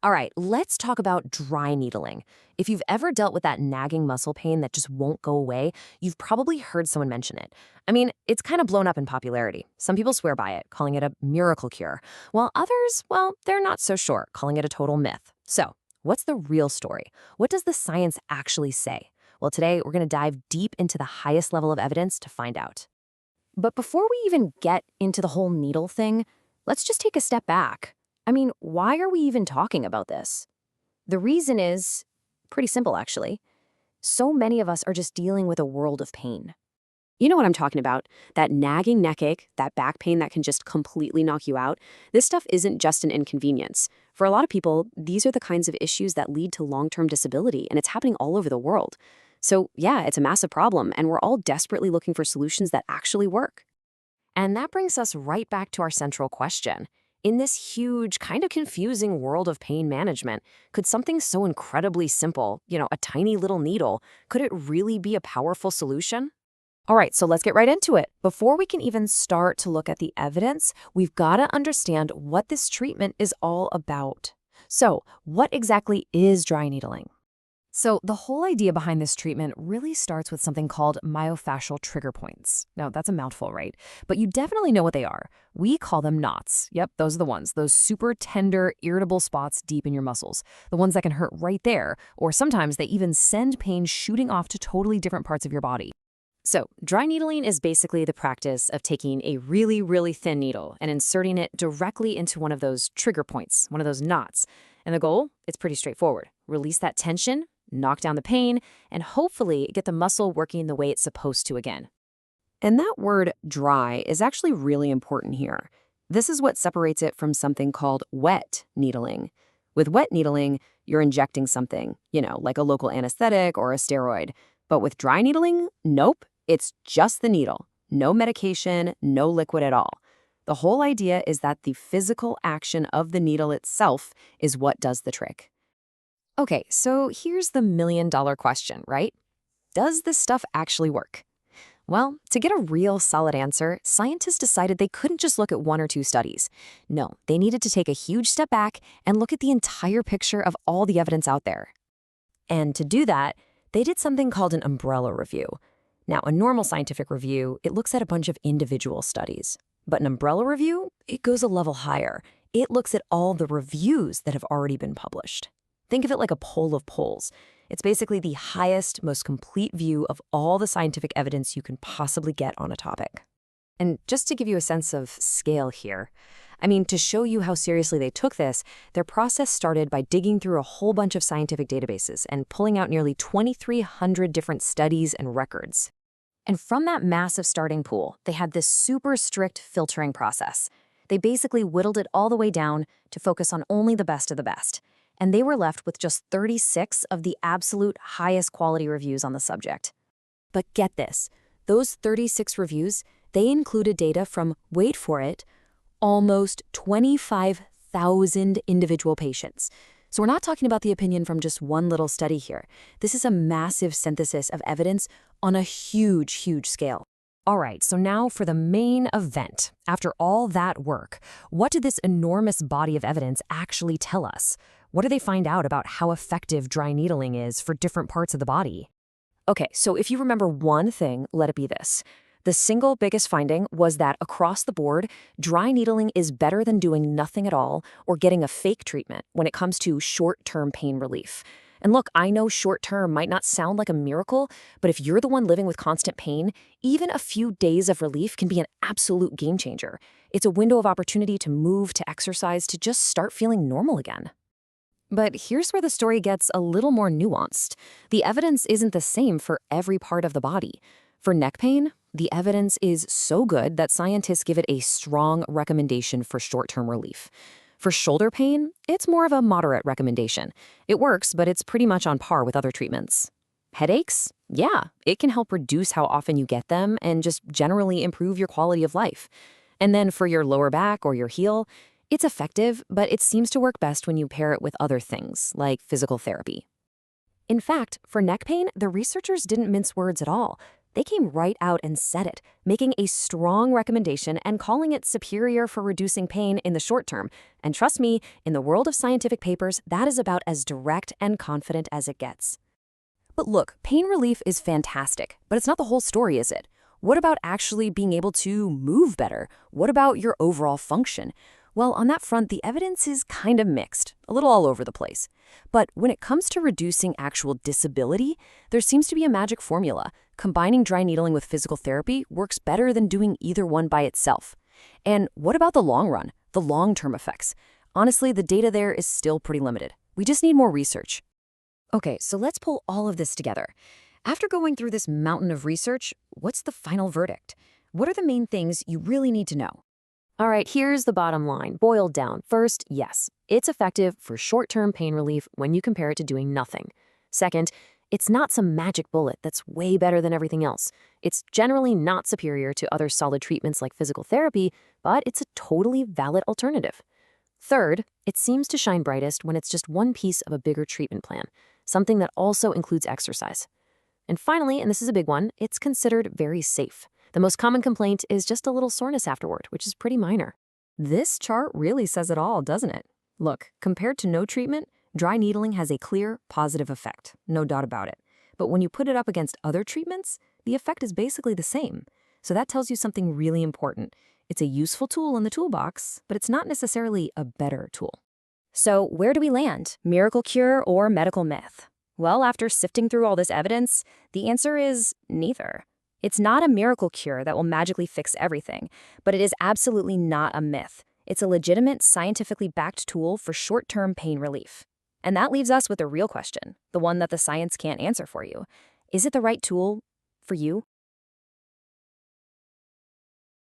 All right, let's talk about dry needling. If you've ever dealt with that nagging muscle pain that just won't go away, you've probably heard someone mention it. I mean, it's kind of blown up in popularity. Some people swear by it, calling it a miracle cure, while others, well, they're not so sure, calling it a total myth. So, what's the real story? What does the science actually say? Well, today we're going to dive deep into the highest level of evidence to find out. But before we even get into the whole needle thing, let's just take a step back. I mean, why are we even talking about this? The reason is pretty simple, actually. So many of us are just dealing with a world of pain. You know what I'm talking about? That nagging neck ache, that back pain that can just completely knock you out. This stuff isn't just an inconvenience. For a lot of people, these are the kinds of issues that lead to long-term disability, and it's happening all over the world. So yeah, it's a massive problem, and we're all desperately looking for solutions that actually work. And that brings us right back to our central question. In this huge, kind of confusing world of pain management, could something so incredibly simple, a tiny little needle, could it really be a powerful solution? All right, so let's get right into it. Before we can even start to look at the evidence, we've got to understand what this treatment is all about. So, what exactly is dry needling? So the whole idea behind this treatment really starts with something called myofascial trigger points. Now, that's a mouthful, right? But you definitely know what they are. We call them knots. Yep, those are the ones, those super tender, irritable spots deep in your muscles, the ones that can hurt right there, or sometimes they even send pain shooting off to totally different parts of your body. So, dry needling is basically the practice of taking a really, really thin needle and inserting it directly into one of those trigger points, one of those knots. And the goal? It's pretty straightforward. Release that tension, knock down the pain, and hopefully get the muscle working the way it's supposed to again. And that word dry is actually really important here. This is what separates it from something called wet needling. With wet needling, you're injecting something, like a local anesthetic or a steroid. But with dry needling, nope, it's just the needle. No medication, no liquid at all. The whole idea is that the physical action of the needle itself is what does the trick. Okay, so here's the million-dollar question, right? Does this stuff actually work? Well, to get a real solid answer, scientists decided they couldn't just look at one or two studies. No, they needed to take a huge step back and look at the entire picture of all the evidence out there. And to do that, they did something called an umbrella review. Now, a normal scientific review, it looks at a bunch of individual studies. But an umbrella review, it goes a level higher. It looks at all the reviews that have already been published. Think of it like a poll of polls. It's basically the highest, most complete view of all the scientific evidence you can possibly get on a topic. And just to give you a sense of scale here, to show you how seriously they took this, their process started by digging through a whole bunch of scientific databases and pulling out nearly 2,300 different studies and records. And from that massive starting pool, they had this super strict filtering process. They basically whittled it all the way down to focus on only the best of the best. And they were left with just 36 of the absolute highest quality reviews on the subject. But get this, those 36 reviews, they included data from, wait for it, almost 25,000 individual patients. So we're not talking about the opinion from just one little study here. This is a massive synthesis of evidence on a huge, huge scale. All right, so now for the main event. After all that work, what did this enormous body of evidence actually tell us? What do they find out about how effective dry needling is for different parts of the body? Okay, so if you remember one thing, let it be this. The single biggest finding was that across the board, dry needling is better than doing nothing at all or getting a fake treatment when it comes to short-term pain relief. And look, I know short-term might not sound like a miracle, but if you're the one living with constant pain, even a few days of relief can be an absolute game changer. It's a window of opportunity to move, to exercise, to just start feeling normal again. But here's where the story gets a little more nuanced. The evidence isn't the same for every part of the body. For neck pain, the evidence is so good that scientists give it a strong recommendation for short-term relief. For shoulder pain, it's more of a moderate recommendation. It works, but it's pretty much on par with other treatments. Headaches? Yeah, it can help reduce how often you get them and just generally improve your quality of life. And then for your lower back or your heel, it's effective, but it seems to work best when you pair it with other things, like physical therapy. In fact, for neck pain, the researchers didn't mince words at all. They came right out and said it, making a strong recommendation and calling it superior for reducing pain in the short term. And trust me, in the world of scientific papers, that is about as direct and confident as it gets. But look, pain relief is fantastic, but it's not the whole story, is it? What about actually being able to move better? What about your overall function? Well, on that front, the evidence is kind of mixed, a little all over the place. But when it comes to reducing actual disability, there seems to be a magic formula. Combining dry needling with physical therapy works better than doing either one by itself. And what about the long run, the long-term effects? Honestly, the data there is still pretty limited. We just need more research. Okay, so let's pull all of this together. After going through this mountain of research, what's the final verdict? What are the main things you really need to know? All right, here's the bottom line, boiled down. First, yes, it's effective for short-term pain relief when you compare it to doing nothing. Second, it's not some magic bullet that's way better than everything else. It's generally not superior to other solid treatments like physical therapy, but it's a totally valid alternative. Third, it seems to shine brightest when it's just one piece of a bigger treatment plan, something that also includes exercise. And finally, and this is a big one, it's considered very safe. The most common complaint is just a little soreness afterward, which is pretty minor. This chart really says it all, doesn't it? Look, compared to no treatment, dry needling has a clear, positive effect, no doubt about it. But when you put it up against other treatments, the effect is basically the same. So that tells you something really important. It's a useful tool in the toolbox, but it's not necessarily a better tool. So where do we land? Miracle cure or medical myth? Well, after sifting through all this evidence, the answer is neither. It's not a miracle cure that will magically fix everything, but it is absolutely not a myth. It's a legitimate, scientifically backed tool for short-term pain relief. And that leaves us with a real question, the one that the science can't answer for you. Is it the right tool for you?